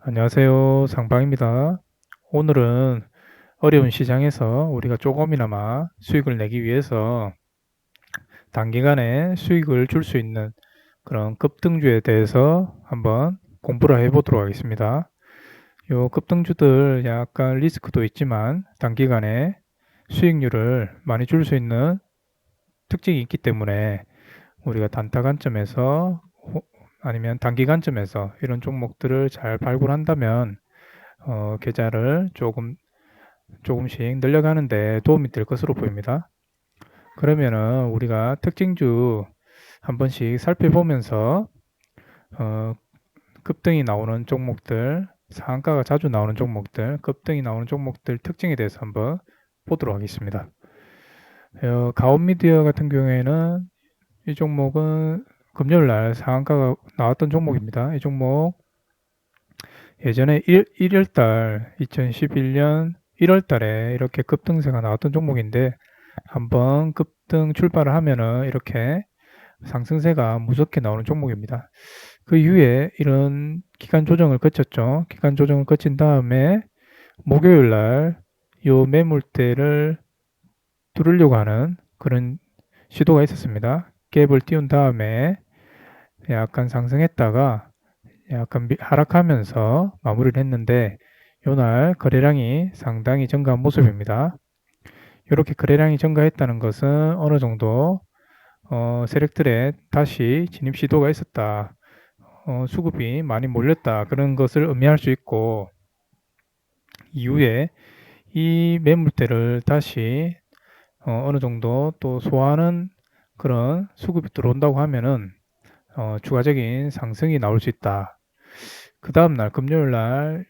안녕하세요. 상방입니다. 오늘은 어려운 시장에서 우리가 조금이나마 수익을 내기 위해서 단기간에 수익을 줄 수 있는 그런 급등주에 대해서 한번 공부를 해보도록 하겠습니다. 요 급등주들 약간 리스크도 있지만 단기간에 수익률을 많이 줄 수 있는 특징이 있기 때문에 우리가 단타 관점에서 아니면 단기 관점에서 이런 종목들을 잘 발굴한다면 계좌를 조금씩 늘려가는 데 도움이 될 것으로 보입니다. 그러면은 우리가 특징주 한 번씩 살펴보면서 어, 급등이 나오는 종목들, 상한가가 자주 나오는 종목들, 급등이 나오는 종목들 특징에 대해서 한번 보도록 하겠습니다. 가온미디어 같은 경우에는 이 종목은 금요일날 상한가가 나왔던 종목입니다. 이 종목 예전에 1월달 2011년 1월달에 이렇게 급등세가 나왔던 종목인데 한번 급등 출발을 하면은 이렇게 상승세가 무섭게 나오는 종목입니다. 그 이후에 이런 기간 조정을 거쳤죠. 기간 조정을 거친 다음에 목요일 날 요 매물대를 뚫으려고 하는 그런 시도가 있었습니다. 갭을 띄운 다음에 약간 상승했다가 약간 하락하면서 마무리를 했는데 요날 거래량이 상당히 증가한 모습입니다. 이렇게 거래량이 증가했다는 것은 어느 정도 세력들의 다시 진입 시도가 있었다. 수급이 많이 몰렸다. 그런 것을 의미할 수 있고 이후에 이 매물대를 다시 어느 정도 또 소화하는 그런 수급이 들어온다고 하면은 추가적인 상승이 나올 수 있다. 그 다음날 금요일 날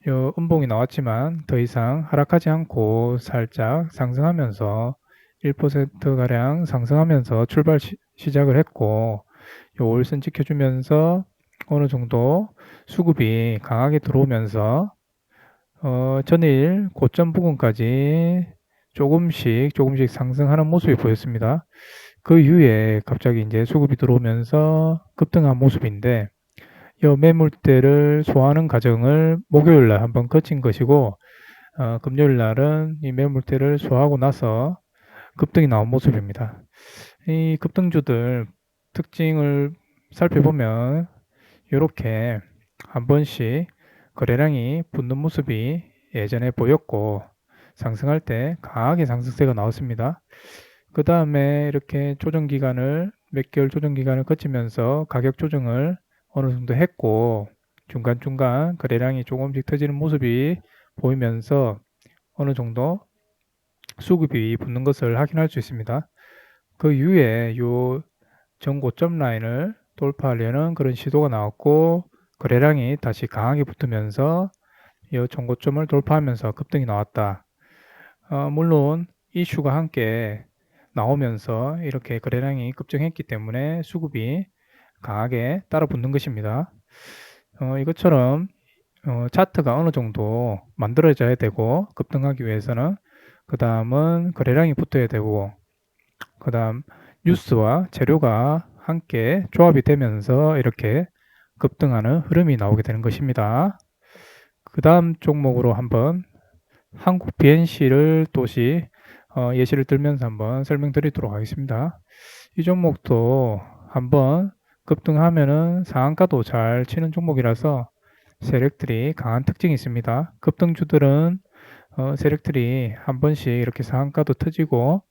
음봉이 나왔지만 더 이상 하락하지 않고 살짝 상승하면서 1%가량 상승하면서 출발 시작을 했고 요 월선 지켜주면서 어느 정도 수급이 강하게 들어오면서 전일 고점 부근까지 조금씩 상승하는 모습이 보였습니다. 그 이후에 갑자기 이제 수급이 들어오면서 급등한 모습인데 이 매물대를 소화하는 과정을 목요일 날 한번 거친 것이고 금요일 날은 이 매물대를 소화하고 나서 급등이 나온 모습입니다. 이 급등주들 특징을 살펴보면 이렇게 한 번씩 거래량이 붙는 모습이 예전에 보였고 상승할 때 강하게 상승세가 나왔습니다. 그 다음에 이렇게 조정 기간을 몇 개월 조정 기간을 거치면서 가격 조정을 어느 정도 했고 중간중간 거래량이 조금씩 터지는 모습이 보이면서 어느 정도 수급이 붙는 것을 확인할 수 있습니다. 그 이후에 요 전고점 라인을 돌파하려는 그런 시도가 나왔고 거래량이 다시 강하게 붙으면서 이 전고점을 돌파하면서 급등이 나왔다. 물론 이슈가 함께 나오면서 이렇게 거래량이 급증했기 때문에 수급이 강하게 따라 붙는 것입니다. 이것처럼 차트가 어느 정도 만들어져야 되고 급등하기 위해서는 그 다음은 거래량이 붙어야 되고 그 다음 뉴스와 재료가 함께 조합이 되면서 이렇게 급등하는 흐름이 나오게 되는 것입니다. 그 다음 종목으로 한번 한국 BNC를 또시 예시를 들면서 한번 설명드리도록 하겠습니다. 이 종목도 한번 급등하면은 상한가도 잘 치는 종목이라서 세력들이 강한 특징이 있습니다. 급등주들은 세력들이 한 번씩 이렇게 상한가도 터지고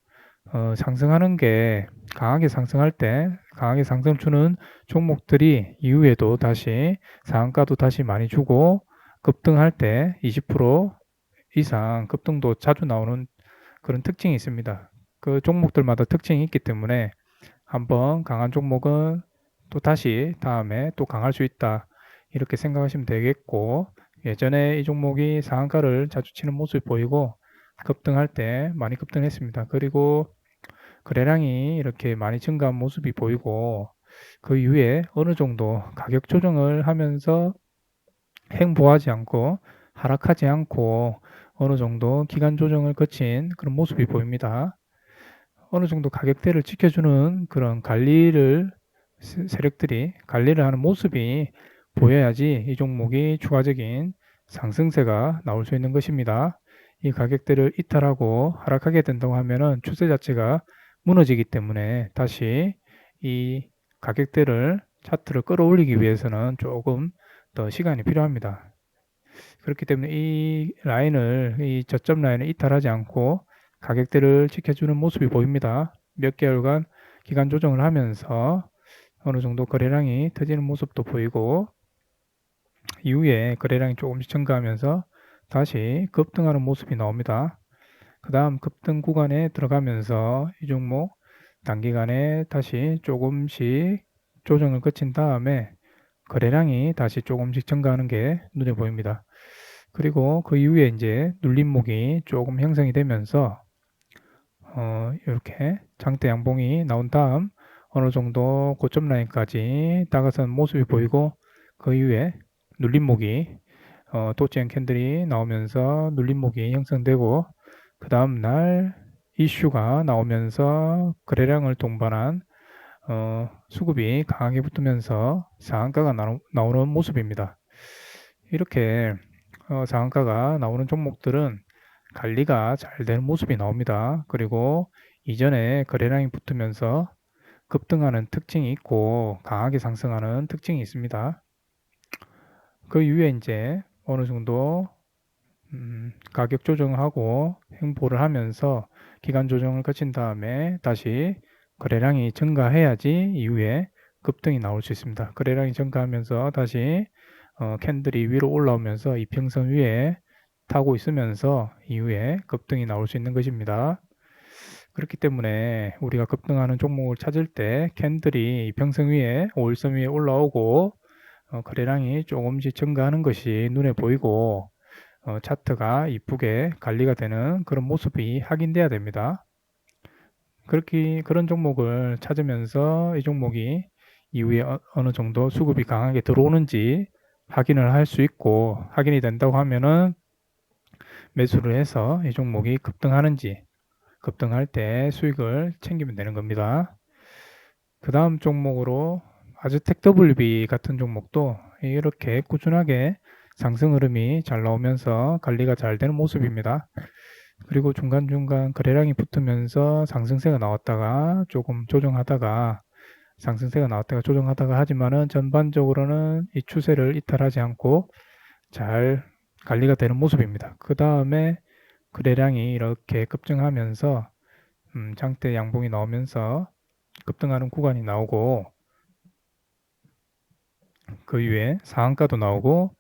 상승하는 게 강하게 상승할 때 강하게 상승 주는 종목들이 이후에도 다시 상한가도 다시 많이 주고 급등할 때 20% 이상 급등도 자주 나오는 그런 특징이 있습니다. 그 종목들마다 특징이 있기 때문에 한번 강한 종목은 또 다시 다음에 또 강할 수 있다. 이렇게 생각하시면 되겠고 예전에 이 종목이 상한가를 자주 치는 모습이 보이고 급등할 때 많이 급등했습니다. 그리고 거래량이 이렇게 많이 증가한 모습이 보이고 그 이후에 어느 정도 가격 조정을 하면서 횡보하지 않고 하락하지 않고 어느 정도 기간 조정을 거친 그런 모습이 보입니다. 어느 정도 가격대를 지켜주는 그런 관리를 세력들이 관리를 하는 모습이 보여야지 이 종목이 추가적인 상승세가 나올 수 있는 것입니다. 이 가격대를 이탈하고 하락하게 된다고 하면은 추세 자체가 무너지기 때문에 다시 이 가격대를 차트를 끌어올리기 위해서는 조금 더 시간이 필요합니다. 그렇기 때문에 이 저점 라인을 이탈하지 않고 가격대를 지켜주는 모습이 보입니다. 몇 개월간 기간 조정을 하면서 어느 정도 거래량이 터지는 모습도 보이고 이후에 거래량이 조금씩 증가하면서 다시 급등하는 모습이 나옵니다. 그 다음 급등 구간에 들어가면서 이 종목 단기간에 다시 조금씩 조정을 거친 다음에 거래량이 다시 조금씩 증가하는 게 눈에 보입니다. 그리고 그 이후에 이제 눌림목이 조금 형성이 되면서 이렇게 장대 양봉이 나온 다음 어느 정도 고점 라인까지 다가선 모습이 보이고 그 이후에 눌림목이 도치형 캔들이 나오면서 눌림목이 형성되고 그 다음 날 이슈가 나오면서 거래량을 동반한 수급이 강하게 붙으면서 상한가가 나오는 모습입니다. 이렇게 상한가가 나오는 종목들은 관리가 잘 되는 모습이 나옵니다. 그리고 이전에 거래량이 붙으면서 급등하는 특징이 있고 강하게 상승하는 특징이 있습니다. 그 이후에 이제 어느 정도 가격 조정하고 횡보를 하면서 기간 조정을 거친 다음에 다시 거래량이 증가해야지 이후에 급등이 나올 수 있습니다. 거래량이 증가하면서 다시 캔들이 위로 올라오면서 이평선 위에 타고 있으면서 이후에 급등이 나올 수 있는 것입니다. 그렇기 때문에 우리가 급등하는 종목을 찾을 때 캔들이 이평선 위에 5일선 위에 올라오고 거래량이 조금씩 증가하는 것이 눈에 보이고 차트가 이쁘게 관리가 되는 그런 모습이 확인돼야 됩니다. 그런 종목을 찾으면서 이 종목이 이후에 어느 정도 수급이 강하게 들어오는지 확인을 할 수 있고 확인이 된다고 하면은 매수를 해서 이 종목이 급등하는지 급등할 때 수익을 챙기면 되는 겁니다. 그 다음 종목으로 아즈텍 WB 같은 종목도 이렇게 꾸준하게 상승 흐름이 잘 나오면서 관리가 잘 되는 모습입니다. 그리고 중간중간 거래량이 붙으면서 상승세가 나왔다가 조금 조정하다가 상승세가 나왔다가 조정하다가 하지만은 전반적으로는 이 추세를 이탈하지 않고 잘 관리가 되는 모습입니다. 그 다음에 거래량이 이렇게 급증하면서 장대 양봉이 나오면서 급등하는 구간이 나오고 그 이후에 상한가도 나오고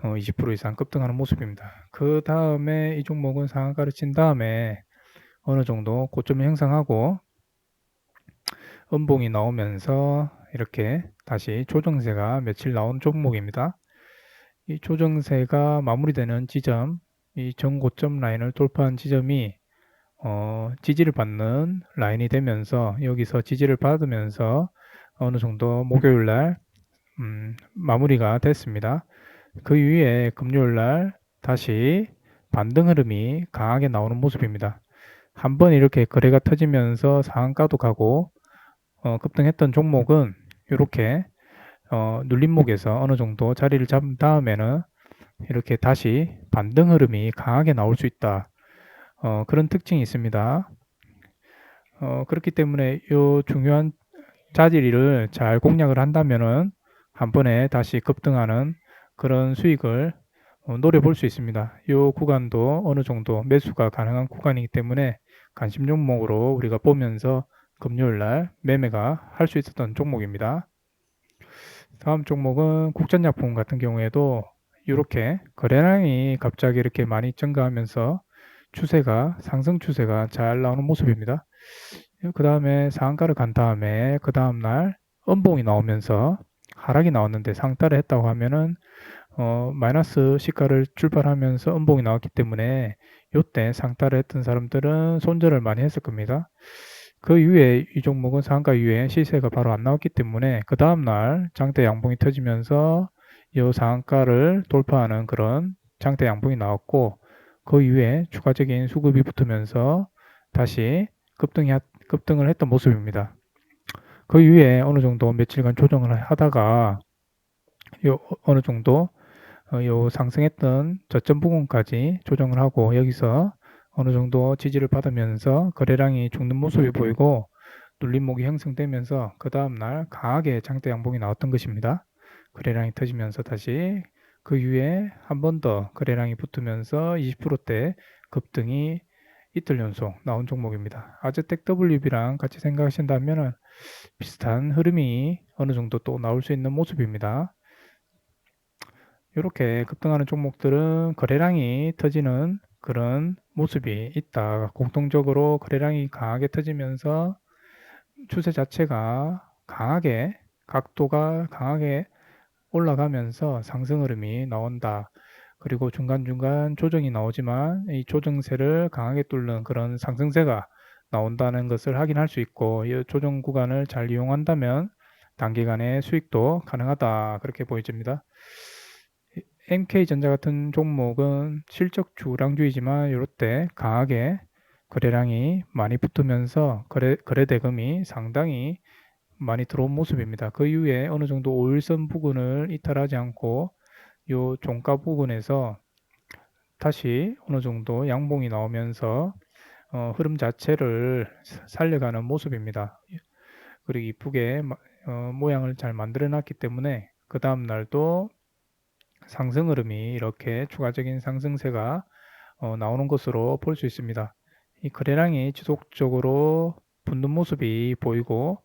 20% 이상 급등하는 모습입니다. 그 다음에 이 종목은 상한가를 친 다음에 어느 정도 고점을 형성하고 음봉이 나오면서 이렇게 다시 조정세가 며칠 나온 종목입니다. 이 조정세가 마무리되는 지점, 이 전고점 라인을 돌파한 지점이 지지를 받는 라인이 되면서 여기서 지지를 받으면서 어느 정도 목요일 날 마무리가 됐습니다. 그 이후에 금요일 날 다시 반등 흐름이 강하게 나오는 모습입니다. 한번 이렇게 거래가 터지면서 상한가도 가고 급등했던 종목은 이렇게 눌림목에서 어느 정도 자리를 잡은 다음에는 이렇게 다시 반등 흐름이 강하게 나올 수 있다. 그런 특징이 있습니다. 그렇기 때문에 이 중요한 자리를 잘 공략을 한다면은 한 번에 다시 급등하는 그런 수익을 노려볼 수 있습니다. 이 구간도 어느 정도 매수가 가능한 구간이기 때문에 관심 종목으로 우리가 보면서 금요일 날 매매가 할 수 있었던 종목입니다. 다음 종목은 국전약품 같은 경우에도 이렇게 거래량이 갑자기 이렇게 많이 증가하면서 상승 추세가 잘 나오는 모습입니다. 그 다음에 상한가를 간 다음에 그 다음날 음봉이 나오면서 하락이 나왔는데 상따를 했다고 하면은 마이너스 시가를 출발하면서 음봉이 나왔기 때문에 이때 상따를 했던 사람들은 손절을 많이 했을 겁니다. 그 이후에 이 종목은 상한가 이후에 시세가 바로 안 나왔기 때문에 그 다음날 장대 양봉이 터지면서 이 상한가를 돌파하는 그런 장대 양봉이 나왔고 그 이후에 추가적인 수급이 붙으면서 다시 급등을 했던 모습입니다. 그 이후에 어느 정도 며칠간 조정을 하다가 어느 정도 요 상승했던 저점 부분까지 조정을 하고 여기서 어느 정도 지지를 받으면서 거래량이 죽는 모습이 보이고 눌림목이 형성되면서 그 다음날 강하게 장대 양봉이 나왔던 것입니다. 거래량이 터지면서 다시 그 이후에 한 번 더 거래량이 붙으면서 20%대 급등이 이틀 연속 나온 종목입니다. 아즈텍 WB랑 같이 생각하신다면 비슷한 흐름이 어느 정도 또 나올 수 있는 모습입니다. 이렇게 급등하는 종목들은 거래량이 터지는 그런 모습이 있다. 공통적으로 거래량이 강하게 터지면서 추세 자체가 강하게 각도가 강하게 올라가면서 상승 흐름이 나온다. 그리고 중간중간 조정이 나오지만 이 조정세를 강하게 뚫는 그런 상승세가 나온다는 것을 확인할 수 있고 이 조정 구간을 잘 이용한다면 단기간에 수익도 가능하다. 그렇게 보여집니다. MK전자 같은 종목은 실적 주랑주이지만 이럴 때 강하게 거래량이 많이 붙으면서 거래 대금이 상당히 많이 들어온 모습입니다. 그 이후에 어느 정도 5일선 부근을 이탈하지 않고 요 종가 부근에서 다시 어느 정도 양봉이 나오면서 흐름 자체를 살려가는 모습입니다. 그리고 이쁘게 모양을 잘 만들어 놨기 때문에 그 다음 날도 상승 흐름이 이렇게 추가적인 상승세가 나오는 것으로 볼 수 있습니다. 이 거래량이 지속적으로 붙는 모습이 보이고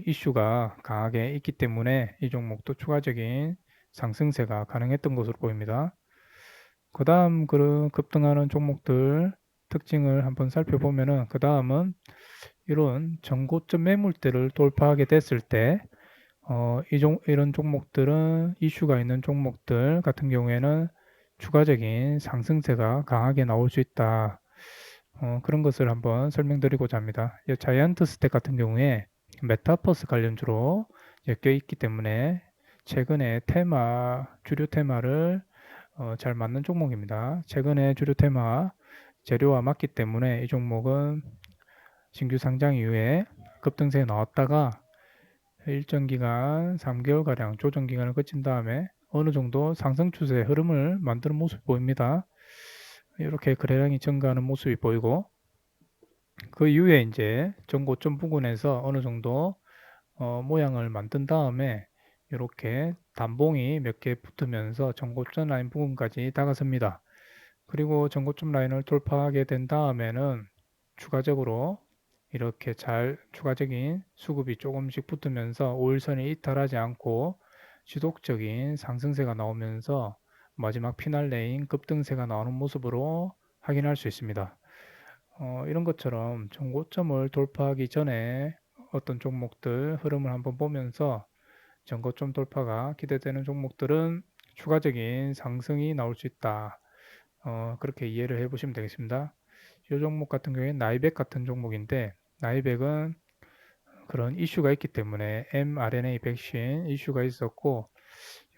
이슈가 강하게 있기 때문에 이 종목도 추가적인 상승세가 가능했던 것으로 보입니다. 그 다음 그런 급등하는 종목들 특징을 한번 살펴보면은 그 다음은 이런 전고점 매물대를 돌파하게 됐을 때 이런 종목들은 이슈가 있는 종목들 같은 경우에는 추가적인 상승세가 강하게 나올 수 있다. 그런 것을 한번 설명드리고자 합니다. 자이언트 스택 같은 경우에 메타버스 관련주로 껴있기 때문에 최근에 주류 테마를 잘 맞는 종목입니다. 최근에 주류 테마 재료와 맞기 때문에 이 종목은 신규 상장 이후에 급등세에 나왔다가 일정 기간 3개월가량 조정 기간을 거친 다음에 어느 정도 상승 추세 흐름을 만드는 모습이 보입니다. 이렇게 거래량이 증가하는 모습이 보이고 그 이후에 이제 전고점 부근에서 어느 정도 모양을 만든 다음에 이렇게 단봉이 몇 개 붙으면서 전고점 라인 부근까지 다가섭니다. 그리고 전고점 라인을 돌파하게 된 다음에는 추가적으로 이렇게 추가적인 수급이 조금씩 붙으면서 5일선이 이탈하지 않고 지속적인 상승세가 나오면서 마지막 피날레인 급등세가 나오는 모습으로 확인할 수 있습니다. 이런 것처럼 전고점을 돌파하기 전에 어떤 종목들 흐름을 한번 보면서 전고점 돌파가 기대되는 종목들은 추가적인 상승이 나올 수 있다. 그렇게 이해를 해 보시면 되겠습니다. 이 종목 같은 경우에 나이백 같은 종목인데 나이백은 그런 이슈가 있기 때문에 mRNA 백신 이슈가 있었고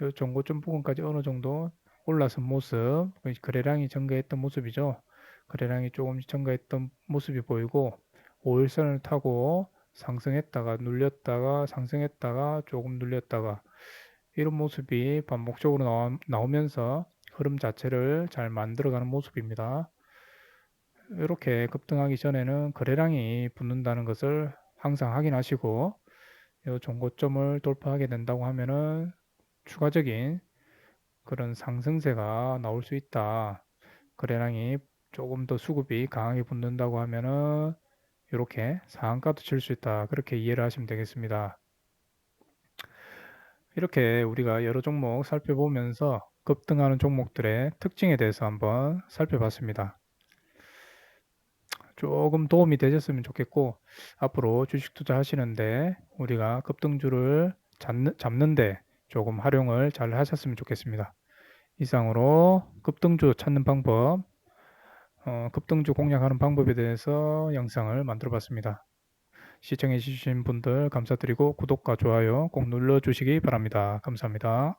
이 전고점 부분까지 어느 정도 올라선 모습, 거래량이 증가했던 모습이죠. 거래량이 조금씩 증가했던 모습이 보이고 5일선을 타고 상승했다가 눌렸다가 상승했다가 조금 눌렸다가 이런 모습이 반복적으로 나오면서 흐름 자체를 잘 만들어가는 모습입니다. 이렇게 급등하기 전에는 거래량이 붙는다는 것을 항상 확인하시고 이 종고점을 돌파하게 된다고 하면은 추가적인 그런 상승세가 나올 수 있다. 거래량이 조금 더 수급이 강하게 붙는다고 하면은 이렇게 상한가도 칠 수 있다. 그렇게 이해를 하시면 되겠습니다. 이렇게 우리가 여러 종목 살펴보면서 급등하는 종목들의 특징에 대해서 한번 살펴봤습니다. 조금 도움이 되셨으면 좋겠고 앞으로 주식 투자하시는데 우리가 급등주를 잡는데 조금 활용을 잘 하셨으면 좋겠습니다. 이상으로 급등주 찾는 방법, 급등주 공략하는 방법에 대해서 영상을 만들어 봤습니다. 시청해 주신 분들 감사드리고 구독과 좋아요 꼭 눌러 주시기 바랍니다. 감사합니다.